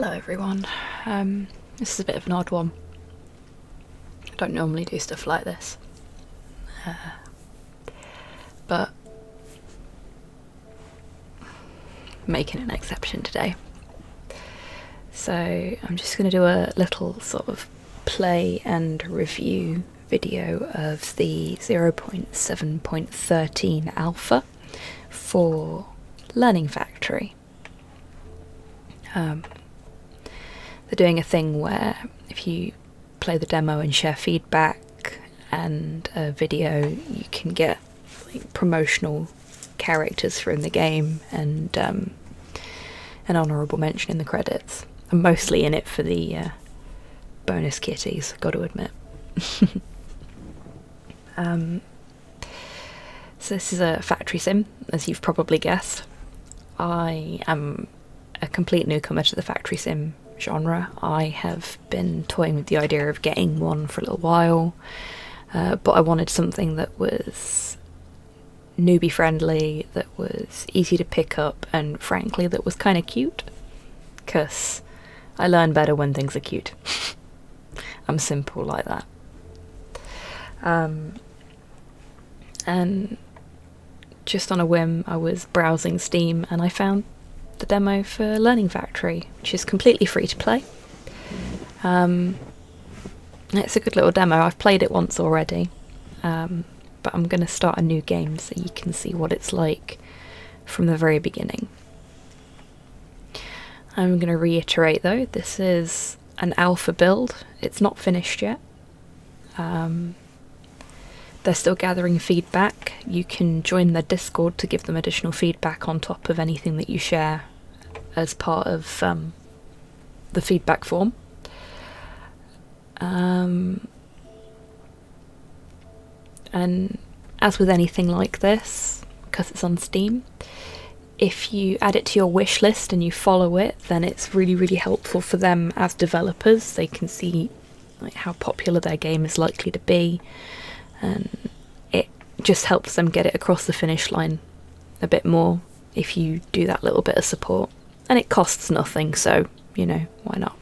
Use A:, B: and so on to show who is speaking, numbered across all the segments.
A: Hello everyone. This is a bit of an odd one. I don't normally do stuff like this, but making an exception today. So I'm just going to do a little sort of play and review video of the 0.7.13 alpha for Learning Factory. They're doing a thing where if you play the demo and share feedback and a video, you can get like promotional characters from the game and an honourable mention in the credits. I'm mostly in it for the bonus kitties, got to admit. So this is a factory sim, as you've probably guessed. I am a complete newcomer to the factory sim genre. I have been toying with the idea of getting one for a little while, but I wanted something that was newbie friendly, that was easy to pick up, and frankly that was kind of cute, because I learn better when things are cute. I'm simple like that. And just on a whim I was browsing Steam and I found the demo for Learning Factory, which is completely free to play. It's a good little demo. I've played it once already, but I'm going to start a new game so you can see what it's like from the very beginning. I'm going to reiterate though, this is an alpha build. It's not finished yet. They're still gathering feedback. You can join their Discord to give them additional feedback on top of anything that you share as part of the feedback form. And as with anything like this, because it's on Steam, if you add it to your wish list and you follow it, then it's really, really helpful for them as developers. They can see like how popular their game is likely to be, and it just helps them get it across the finish line a bit more if you do that little bit of support. And it costs nothing, so, you know, why not?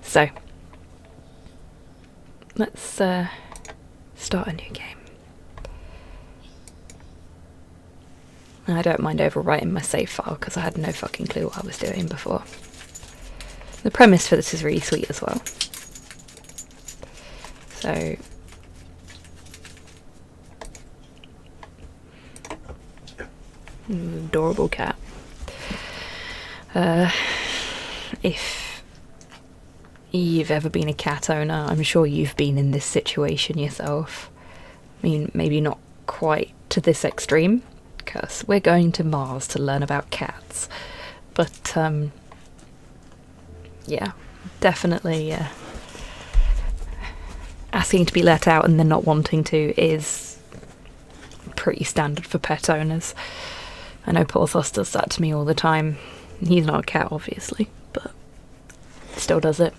A: So, let's start a new game. I don't mind overwriting my save file because I had no fucking clue what I was doing before. The premise for this is really sweet as well. So, adorable cat. If you've ever been a cat owner, I'm sure you've been in this situation yourself. I mean, maybe not quite to this extreme, because we're going to Mars to learn about cats. But, yeah, definitely asking to be let out and then not wanting to is pretty standard for pet owners. I know Porthos does that to me all the time. He's not a cat, obviously, but still does it.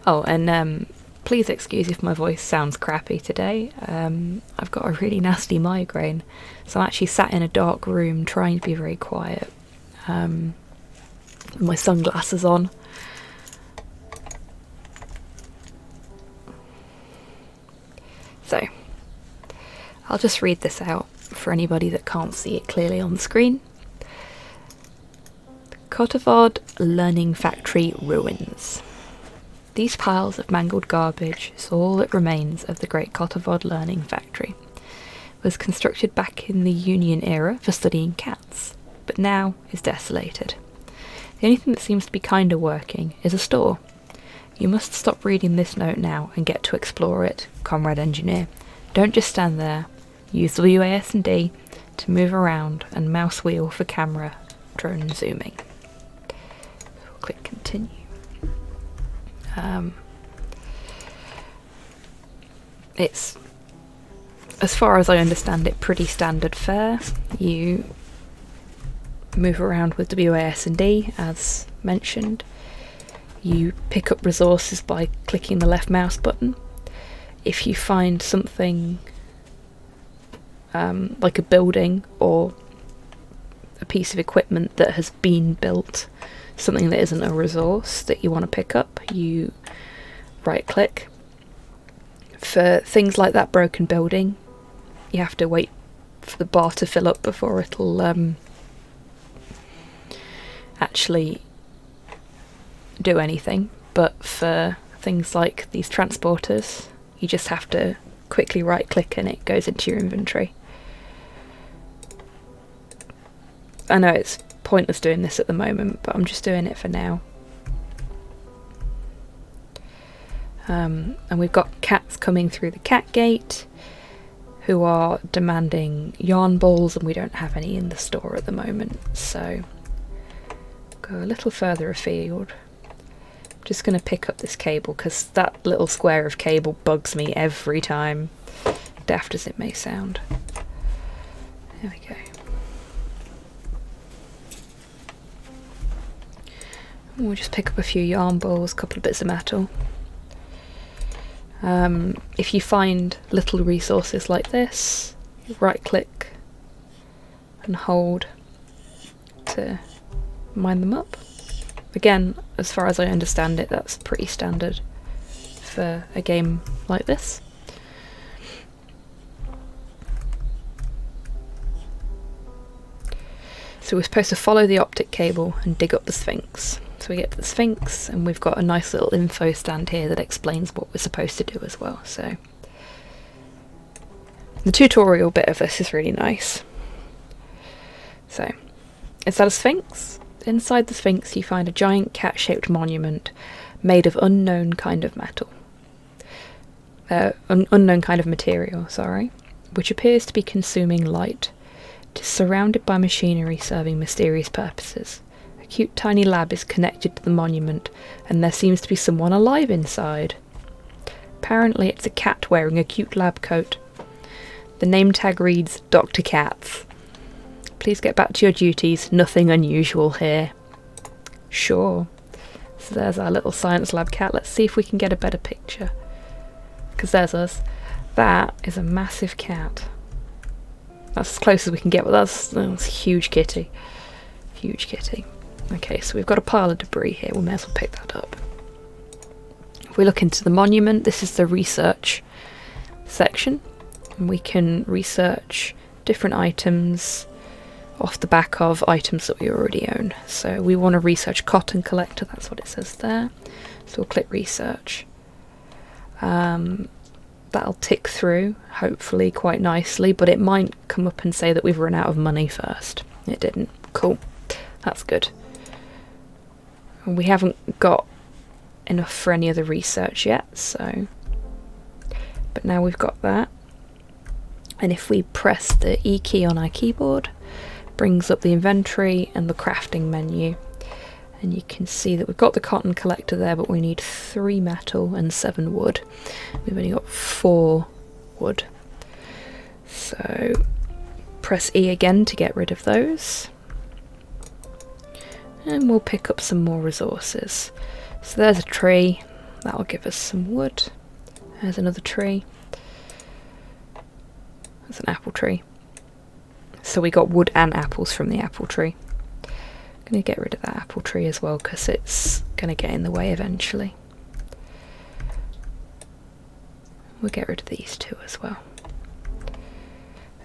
A: Oh, and please excuse if my voice sounds crappy today. I've got a really nasty migraine, so I'm actually sat in a dark room trying to be very quiet. With my sunglasses on. So, I'll just read this out for anybody that can't see it clearly on the screen. Kotovod Learning Factory ruins. These piles of mangled garbage is all that remains of the great Kotovod Learning Factory. It was constructed back in the Union era for studying cats, but now is desolated. The only thing that seems to be kinda working is a store. You must stop reading this note now and get to explore it, Comrade Engineer. Don't just stand there. Use WASD to move around and mouse wheel for camera, drone zooming. We'll click continue. It's, as far as I understand it, pretty standard fare. You move around with WASD as mentioned. You pick up resources by clicking the left mouse button. If you find something like a building or a piece of equipment that has been built, something that isn't a resource that you want to pick up, you right click. For things like that broken building, you have to wait for the bar to fill up before it'll actually do anything. But for things like these transporters, you just have to quickly right click and it goes into your inventory. I know it's pointless doing this at the moment, but I'm just doing it for now. And we've got cats coming through the cat gate who are demanding yarn balls, and we don't have any in the store at the moment, so go a little further afield. I'm just going to pick up this cable because that little square of cable bugs me every time, daft as it may sound. There we go. We'll just pick up a few yarn balls, a couple of bits of metal. If you find little resources like this, right click and hold to mine them up. Again, as far as I understand it, that's pretty standard for a game like this. So we're supposed to follow the optic cable and dig up the Sphinx. So we get to the Sphinx and we've got a nice little info stand here that explains what we're supposed to do as well. So the tutorial bit of this is really nice. So is that a Sphinx? Inside the Sphinx you find a giant cat-shaped monument made of unknown kind of metal. Unknown kind of material, sorry, which appears to be consuming light. It is surrounded by machinery serving mysterious purposes. A cute tiny lab is connected to the monument, and there seems to be someone alive inside. Apparently it's a cat wearing a cute lab coat. The name tag reads Dr. Katz. Please get back to your duties, nothing unusual here. Sure. So there's our little science lab cat. Let's see if we can get a better picture. Because there's us. That is a massive cat. That's as close as we can get, but that's a huge kitty. Huge kitty. Okay, so we've got a pile of debris here. We may as well pick that up. If we look into the monument, this is the research section. And we can research different items off the back of items that we already own. So we want to research cotton collector, that's what it says there. So we'll click research. That'll tick through, hopefully quite nicely, but it might come up and say that we've run out of money first. It didn't. Cool. That's good. We haven't got enough for any other research yet, so... But now we've got that. And if we press the E key on our keyboard, brings up the inventory and the crafting menu. And you can see that we've got the cotton collector there, but we need 3 metal and 7 wood. We've only got 4 wood. So press E again to get rid of those. And we'll pick up some more resources. So there's a tree, that'll give us some wood. There's another tree. There's an apple tree. So we got wood and apples from the apple tree. I'm going to get rid of that apple tree as well because it's going to get in the way eventually. We'll get rid of these 2 as well.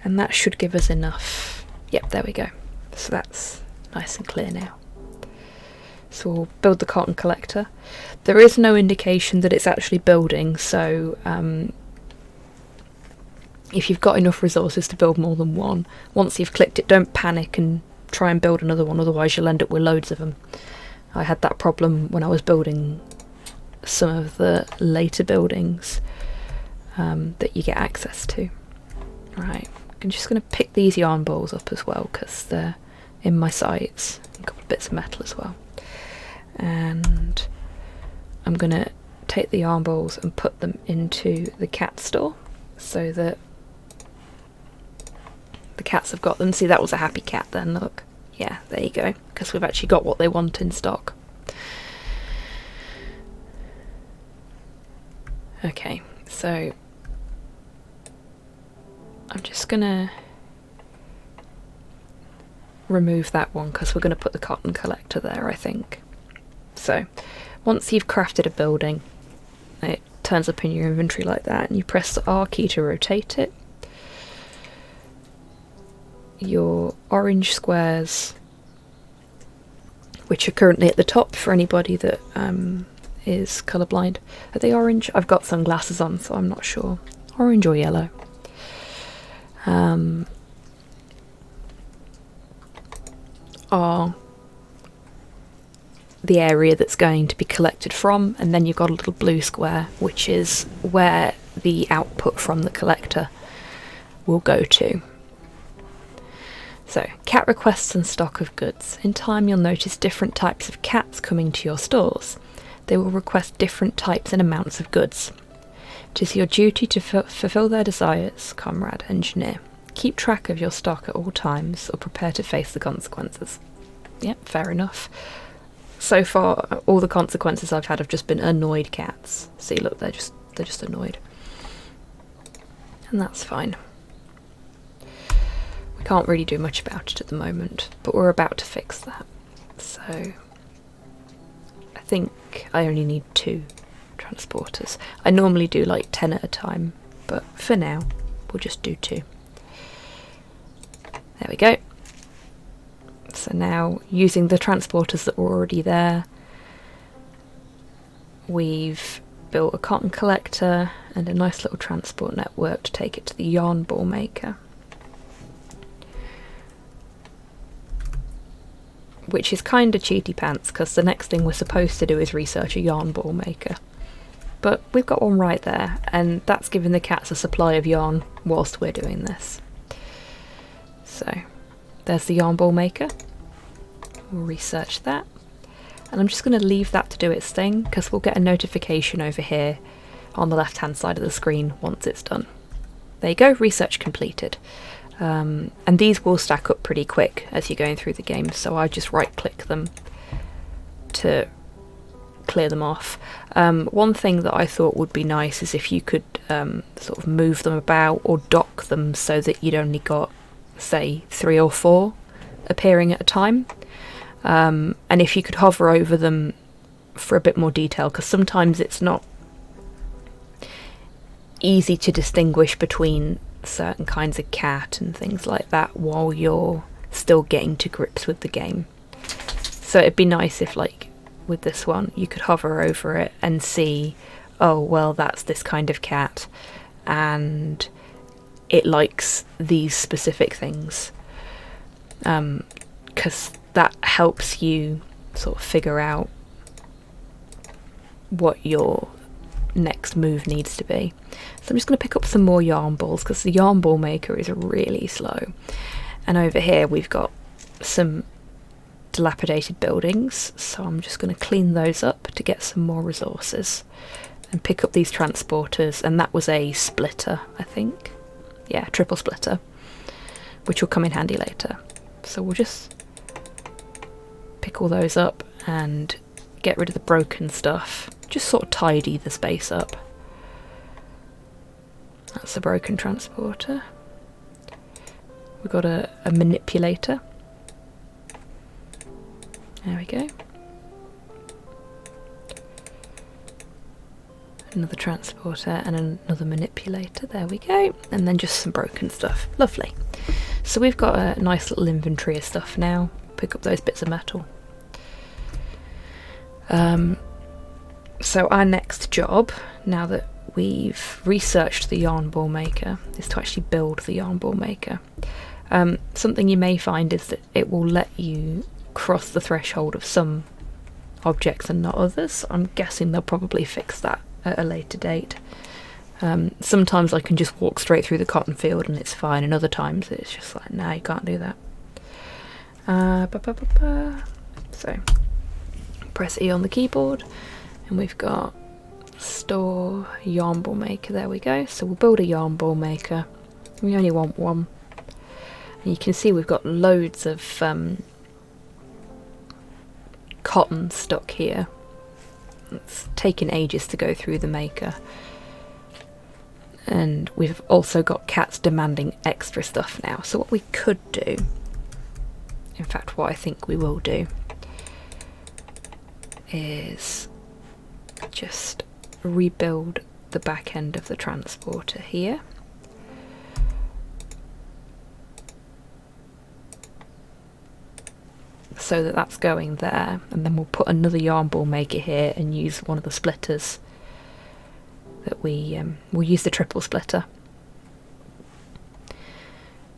A: And that should give us enough. Yep, there we go. So that's nice and clear now. So we'll build the cotton collector. There is no indication that it's actually building, so if you've got enough resources to build more than one, once you've clicked it, don't panic and try and build another one, otherwise you'll end up with loads of them. I had that problem when I was building some of the later buildings that you get access to. Right, I'm just going to pick these yarn balls up as well because they're in my sights. A couple of bits of metal as well. And I'm going to take the yarn balls and put them into the cat store so that the cats have got them. See, that was a happy cat then, look. Yeah, there you go, because we've actually got what they want in stock. Okay, so I'm just gonna remove that one because we're going to put the cotton collector there, I think. So once you've crafted a building, it turns up in your inventory like that, and you press the R key to rotate it. Your orange squares, which are currently at the top for anybody that is colourblind. Are they orange? I've got sunglasses on, so I'm not sure. Orange or yellow. Are the area that's going to be collected from, and then you've got a little blue square, which is where the output from the collector will go to. So, cat requests and stock of goods. In time you'll notice different types of cats coming to your stores. They will request different types and amounts of goods. It is your duty to fulfill their desires, comrade engineer. Keep track of your stock at all times, or prepare to face the consequences. Yep, fair enough. So far, all the consequences I've had have just been annoyed cats. See, look, they're just annoyed. And that's fine. We can't really do much about it at the moment, but we're about to fix that. So, I think I only need 2 transporters. I normally do like 10 at a time, but for now, we'll just do 2. There we go. So now, using the transporters that were already there, we've built a cotton collector and a nice little transport network to take it to the yarn ball maker. Which is kind of cheaty pants, because the next thing we're supposed to do is research a yarn ball maker. But we've got one right there, and that's giving the cats a supply of yarn whilst we're doing this. So, there's the yarn ball maker. We'll research that. And I'm just going to leave that to do its thing, because we'll get a notification over here on the left hand side of the screen once it's done. There you go, research completed. And these will stack up pretty quick as you're going through the game, so I just right click them to clear them off. One thing that I thought would be nice is if you could sort of move them about or dock them so that you'd only got, say, 3 or 4 appearing at a time. And if you could hover over them for a bit more detail, because sometimes it's not easy to distinguish between certain kinds of cat and things like that while you're still getting to grips with the game. So it'd be nice if, like, with this one, you could hover over it and see, oh, well, that's this kind of cat, and it likes these specific things. Because that helps you sort of figure out what your next move needs to be. So I'm just going to pick up some more yarn balls, because the yarn ball maker is really slow. And over here we've got some dilapidated buildings, so I'm just going to clean those up to get some more resources and pick up these transporters. And that was a splitter, I think. Yeah, triple splitter, which will come in handy later. So we'll just pick all those up and get rid of the broken stuff. Just sort of tidy the space up. That's the broken transporter. We've got a manipulator. There we go. Another transporter and another manipulator. There we go. And then just some broken stuff. Lovely. So we've got a nice little inventory of stuff now. Pick up those bits of metal. So our next job, now that we've researched the yarn ball maker, is to actually build the yarn ball maker. Something you may find is that it will let you cross the threshold of some objects and not others. I'm guessing they'll probably fix that at a later date. Sometimes I can just walk straight through the cotton field and it's fine, and other times it's just like, nah, you can't do that. So press E on the keyboard and we've got store yarn ball maker. There we go. So we'll build a yarn ball maker. We only want one. And you can see we've got loads of cotton stuck here. It's taken ages to go through the maker. And we've also got cats demanding extra stuff now. So what we could do In fact, what I think we will do is just rebuild the back end of the transporter here. So that that's going there, and then we'll put another yarn ball maker here and use one of the splitters that we'll use the triple splitter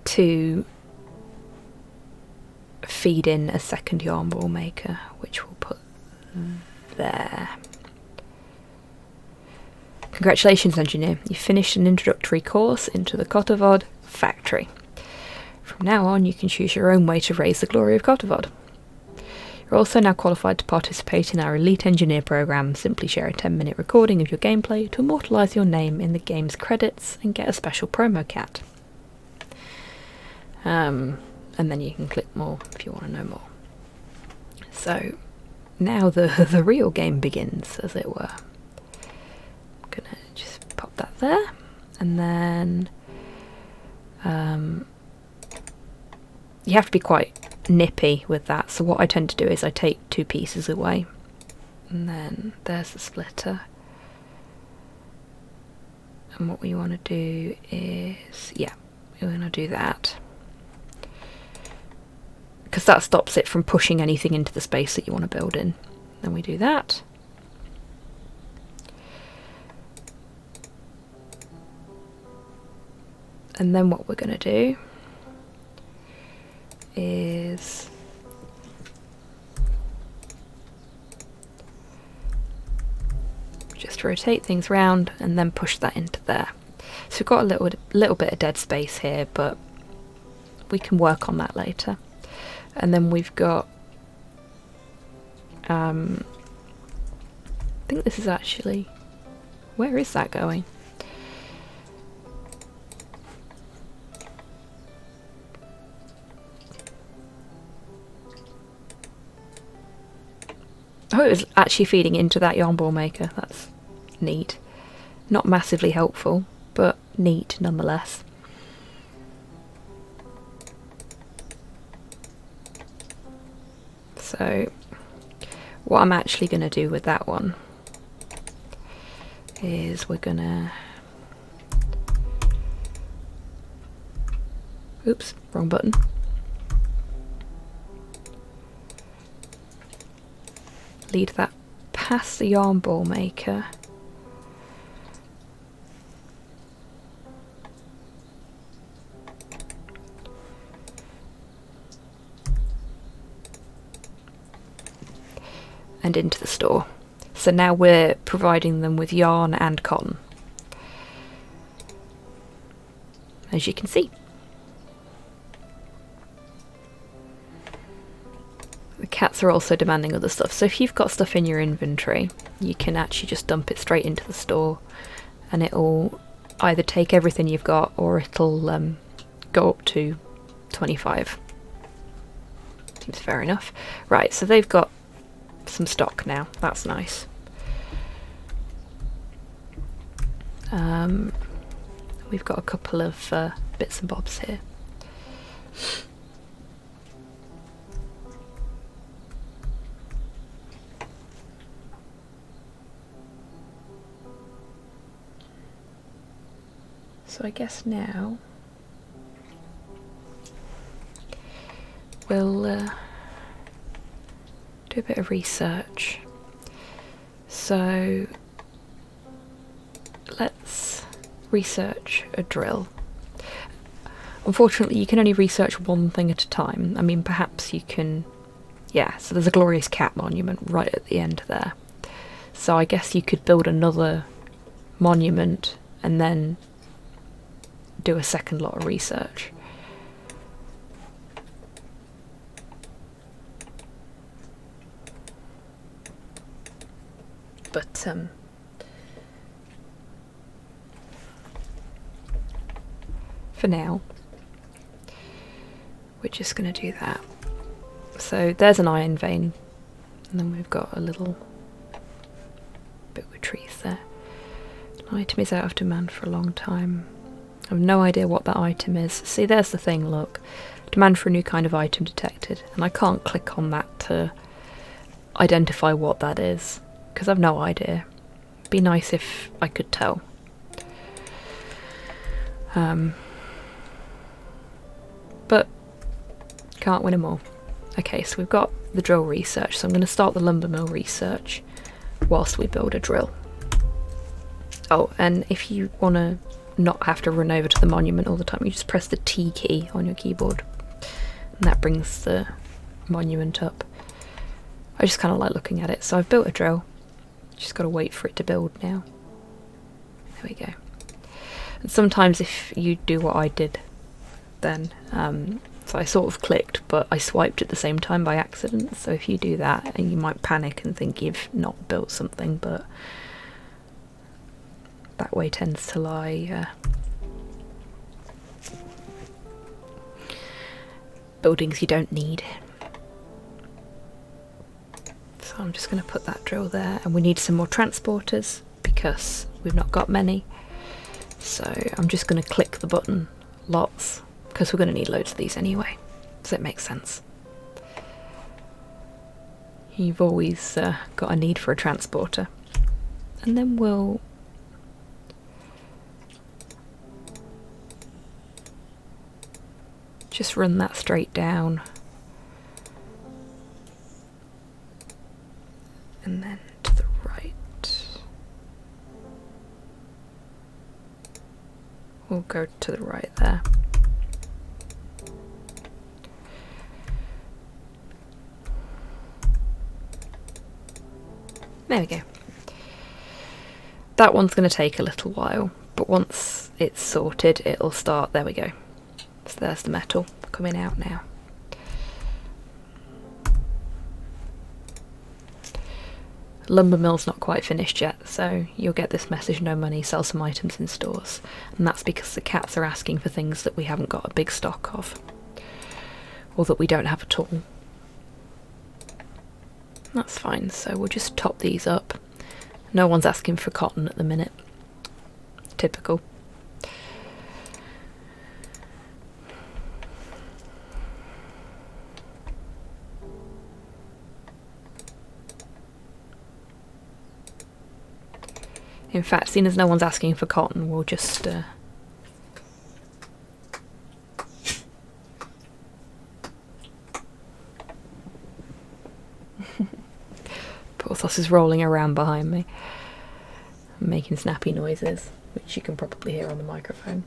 A: to feed in a second yarn ball maker, which we'll put there. Congratulations, engineer, you finished an introductory course into the Kotovod factory. From now on you can choose your own way to raise the glory of Kotovod. You're also now qualified to participate in our Elite Engineer program. Simply share a 10-minute recording of your gameplay to immortalise your name in the game's credits and get a special promo cat. And then you can click more if you want to know more. So now the real game begins, as it were. I'm gonna just pop that there, and then you have to be quite nippy with that, so what I tend to do is I take 2 pieces away, and then there's the splitter, and what we want to do is, yeah, we're going to do that because that stops it from pushing anything into the space that you want to build in. Then we do that, and then what we're going to do is just rotate things round and then push that into there. So we've got a little bit of dead space here, but we can work on that later. And then we've got I think this is actually, where is that going? Oh, it was actually feeding into that yarn ball maker. That's neat. Not massively helpful, but neat nonetheless. So what I'm actually going to do with that one is we're going to... Oops, wrong button. Lead that past the yarn ball maker. And into the store. So now we're providing them with yarn and cotton, as you can see. The cats are also demanding other stuff, so if you've got stuff in your inventory, you can actually just dump it straight into the store and it'll either take everything you've got or it'll go up to 25. Seems fair enough. Right, so they've got some stock now, that's nice. We've got a couple of bits and bobs here. So I guess now we'll do a bit of research. So let's research a drill. Unfortunately, you can only research one thing at a time. I mean, perhaps you can... Yeah, so there's a glorious cat monument right at the end there. So I guess you could build another monument and then do a second lot of research. But for now we're just going to do that. So there's an iron vein, and then we've got a little bit with trees there. An item is out of demand for a long time. I have no idea what that item is. See, there's the thing, look. Demand for a new kind of item detected, and I can't click on that to identify what that is, because I've no idea. It'd be nice if I could tell. But can't win them all. Okay, so we've got the drill research, so I'm going to start the lumber mill research whilst we build a drill. Oh, and if you want to not have to run over to the monument all the time, you just press the T key on your keyboard, and that brings the monument up. I just kind of like looking at it. So I've built a drill, just got to wait for it to build now. There we go. And sometimes if you do what I did then, so I sort of clicked but I swiped at the same time by accident, so if you do that, and you might panic and think you've not built something, but that way tends to lie buildings you don't need. So I'm just going to put that drill there, and we need some more transporters because we've not got many. So I'm just going to click the button lots, because we're going to need loads of these anyway, so it makes sense. You've always got a need for a transporter. And then we'll just run that straight down. And then to the right. We'll go to the right there. There we go. That one's going to take a little while, but once it's sorted, it'll start. There we go. So there's the metal coming out now. Lumber mill's not quite finished yet, so you'll get this message: no money, sell some items in stores. And that's because the cats are asking for things that we haven't got a big stock of, or that we don't have at all. That's fine, so we'll just top these up. No one's asking for cotton at the minute. Typical. In fact, seeing as no one's asking for cotton, we'll just Porthos is rolling around behind me, making snappy noises, which you can probably hear on the microphone.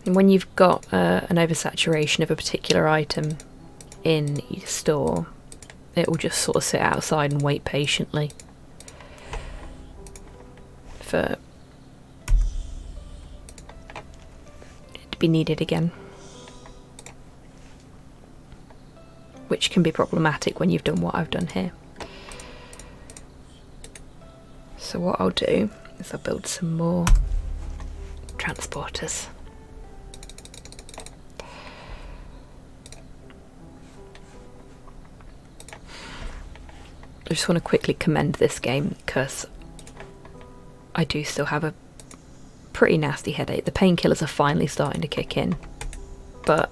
A: And when you've got an oversaturation of a particular item in your store, it will just sort of sit outside and wait patiently for it to be needed again, which can be problematic when you've done what I've done here. So what I'll do is I'll build some more transporters. I just want to quickly commend this game because I do still have a pretty nasty headache. The painkillers are finally starting to kick in, but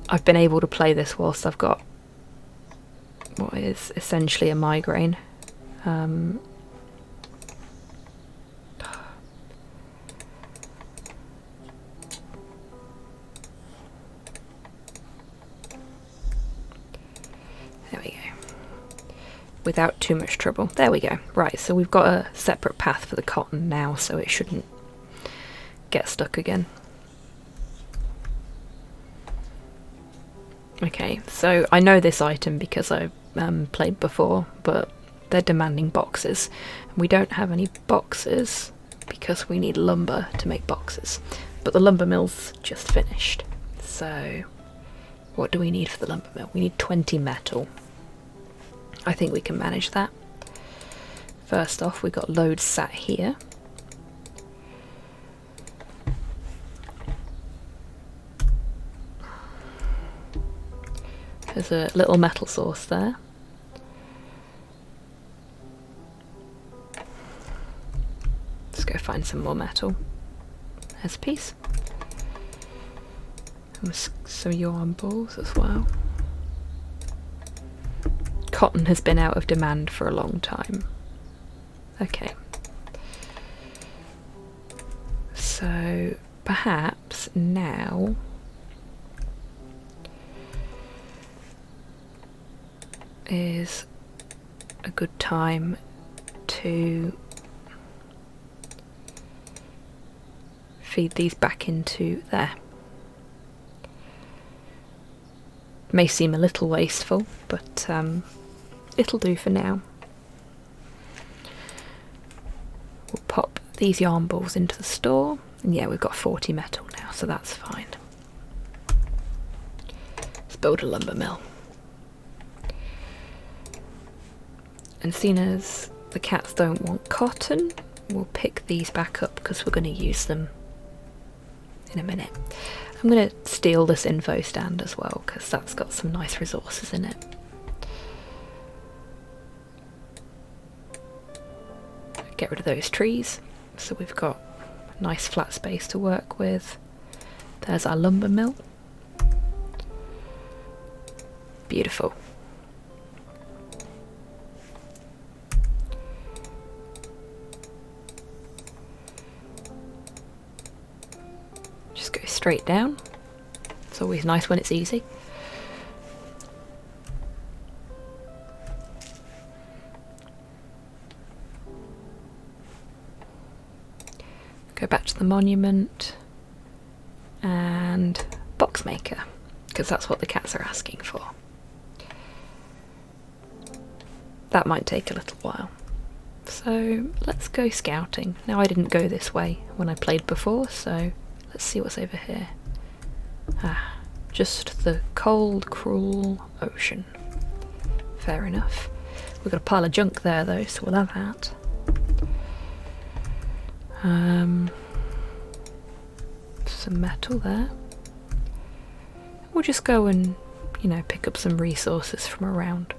A: I've been able to play this whilst I've got what is essentially a migraine. There we go. Without too much trouble. There we go. Right, so we've got a separate path for the cotton now, so it shouldn't get stuck again. Okay, so I know this item because I played before, but they're demanding boxes. We don't have any boxes because we need lumber to make boxes. But the lumber mill's just finished. So what do we need for the lumber mill? We need 20 metal. I think we can manage that. First off, we've got loads sat here. There's a little metal source there. Let's go find some more metal. There's a piece. And some yarn balls as well. Cotton has been out of demand for a long time. Okay. So perhaps now is a good time to feed these back into there. May seem a little wasteful, but it'll do for now. We'll pop these yarn balls into the store, and yeah, we've got 40 metal now, so that's fine. Let's build a lumber mill. And seeing as the cats don't want cotton, we'll pick these back up because we're going to use them in a minute. I'm going to steal this info stand as well because that's got some nice resources in it. Get rid of those trees, so we've got a nice flat space to work with. There's our lumber mill. Beautiful. Just go straight down. It's always nice when it's easy. Go back to the monument and box maker, because that's what the cats are asking for. That might take a little while. So let's go scouting. Now I didn't go this way when I played before, so let's see what's over here. Ah, just the cold, cruel ocean. Fair enough. We've got a pile of junk there though, so we'll have that. Some metal there. We'll just go and, you know, pick up some resources from around.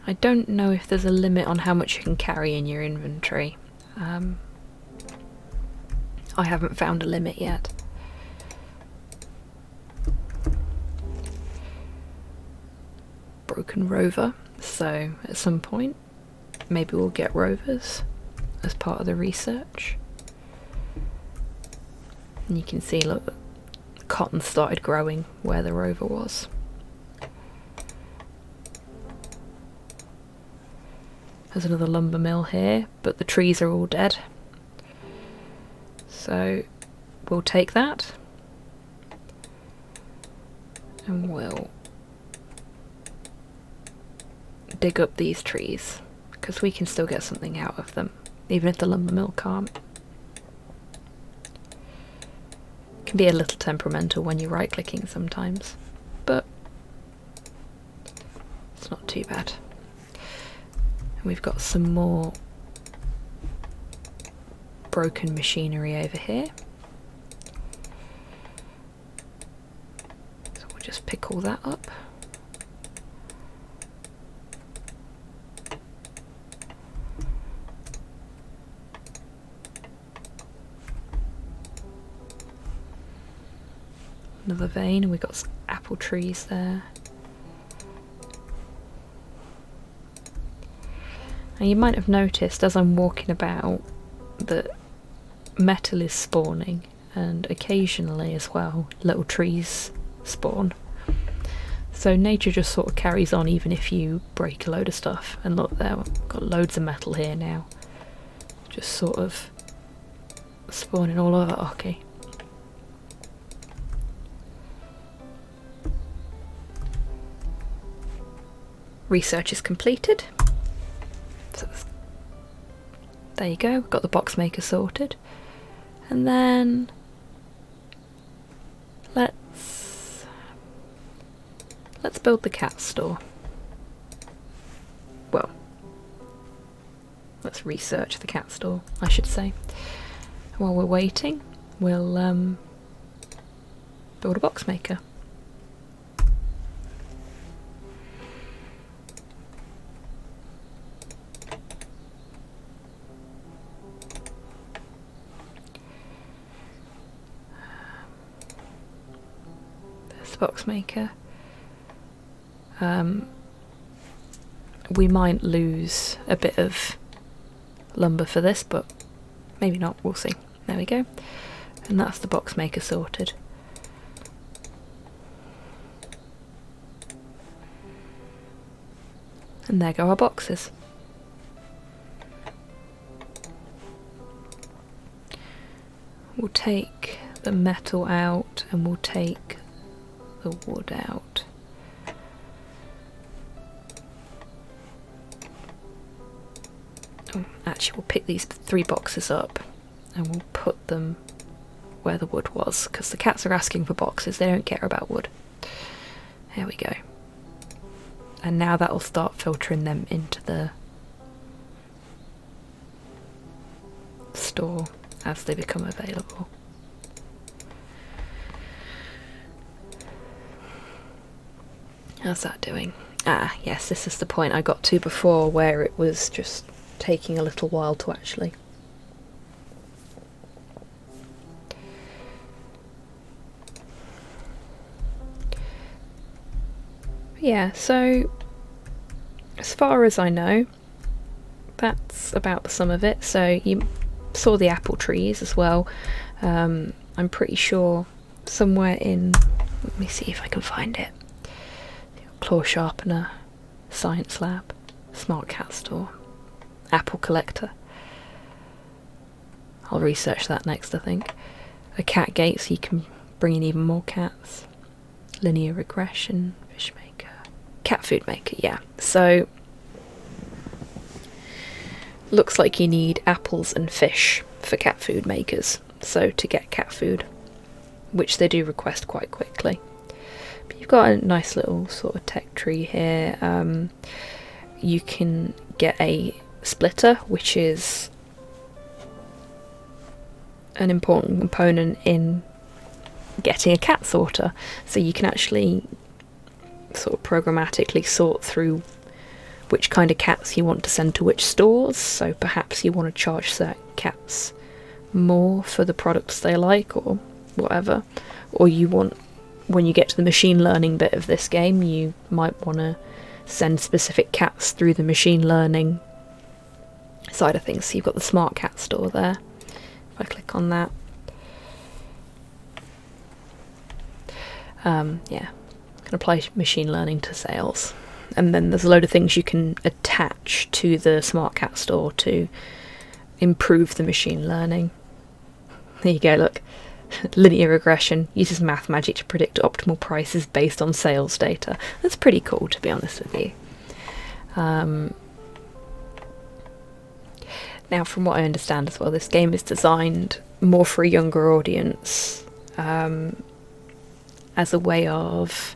A: I don't know if there's a limit on how much you can carry in your inventory. I haven't found a limit yet. Broken rover, so at some point maybe we'll get rovers as part of the research. And you can see, look, cotton started growing where the rover was. There's another lumber mill here, but the trees are all dead. So we'll take that and we'll dig up these trees because we can still get something out of them, even if the lumber mill can't. It can be a little temperamental when you're right clicking sometimes, but it's not too bad. We've got some more broken machinery over here. So we'll just pick all that up. Another vein, and we've got some apple trees there. And you might have noticed as I'm walking about that metal is spawning, and occasionally as well little trees spawn. So nature just sort of carries on even if you break a load of stuff. And look there, we've got loads of metal here now. Just sort of spawning all over. Okay. Research is completed. So there you go, got the box maker sorted. And then let's build the cat store. Well, let's research the cat store, I should say. While we're waiting, we'll build a box maker. There's the box maker. We might lose a bit of lumber for this, but maybe not, we'll see. There we go. And that's the box maker sorted. And there go our boxes. We'll take the metal out and we'll take the wood out. Actually, we'll pick these 3 boxes up and we'll put them where the wood was, because the cats are asking for boxes, they don't care about wood. There we go. And now that'll start filtering them into the store as they become available. How's that doing? Ah, yes, this is the point I got to before, where it was just taking a little while to actually. Yeah, so as far as I know, that's about the sum of it. So you saw the apple trees as well. I'm pretty sure somewhere in, let me see if I can find it. Claw sharpener, science lab, smart cat store, apple collector. I'll research that next, I think. A cat gate so you can bring in even more cats. Linear regression, fish maker, cat food maker, yeah. So looks like you need apples and fish for cat food makers, so to get cat food, which they do request quite quickly. But you've got a nice little sort of tech tree here. You can get a splitter, which is an important component in getting a cat sorter, so you can actually sort of programmatically sort through which kind of cats you want to send to which stores. So perhaps you want to charge certain cats more for the products they like or whatever, or you want, when you get to the machine learning bit of this game, you might want to send specific cats through the machine learning side of things. So you've got the smart cat store there. If I click on that, yeah, can apply machine learning to sales. And then there's a load of things you can attach to the smart cat store to improve the machine learning. There you go, look. Linear regression uses math magic to predict optimal prices based on sales data. That's pretty cool, to be honest with you. Now, from what I understand as well, this game is designed more for a younger audience, as a way of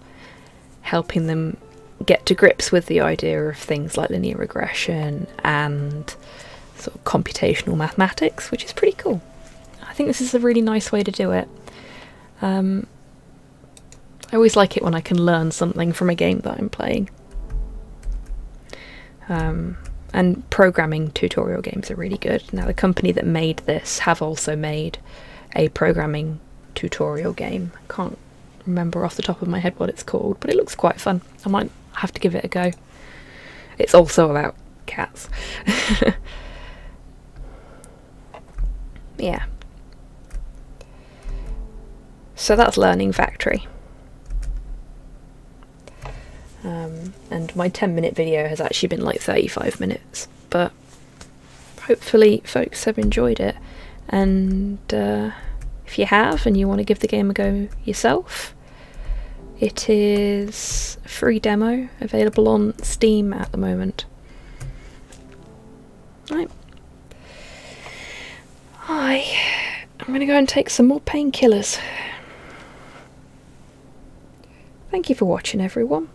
A: helping them get to grips with the idea of things like linear regression and sort of computational mathematics, which is pretty cool. I think this is a really nice way to do it. I always like it when I can learn something from a game that I'm playing. And programming tutorial games are really good. Now, the company that made this have also made a programming tutorial game. I can't remember off the top of my head what it's called, but it looks quite fun. I might have to give it a go. It's also about cats. Yeah. So that's Learning Factory. And my 10-minute video has actually been like 35 minutes, but hopefully folks have enjoyed it. And if you have and you want to give the game a go yourself, it is a free demo available on Steam at the moment. Right. I'm going to go and take some more painkillers. Thank you for watching, everyone.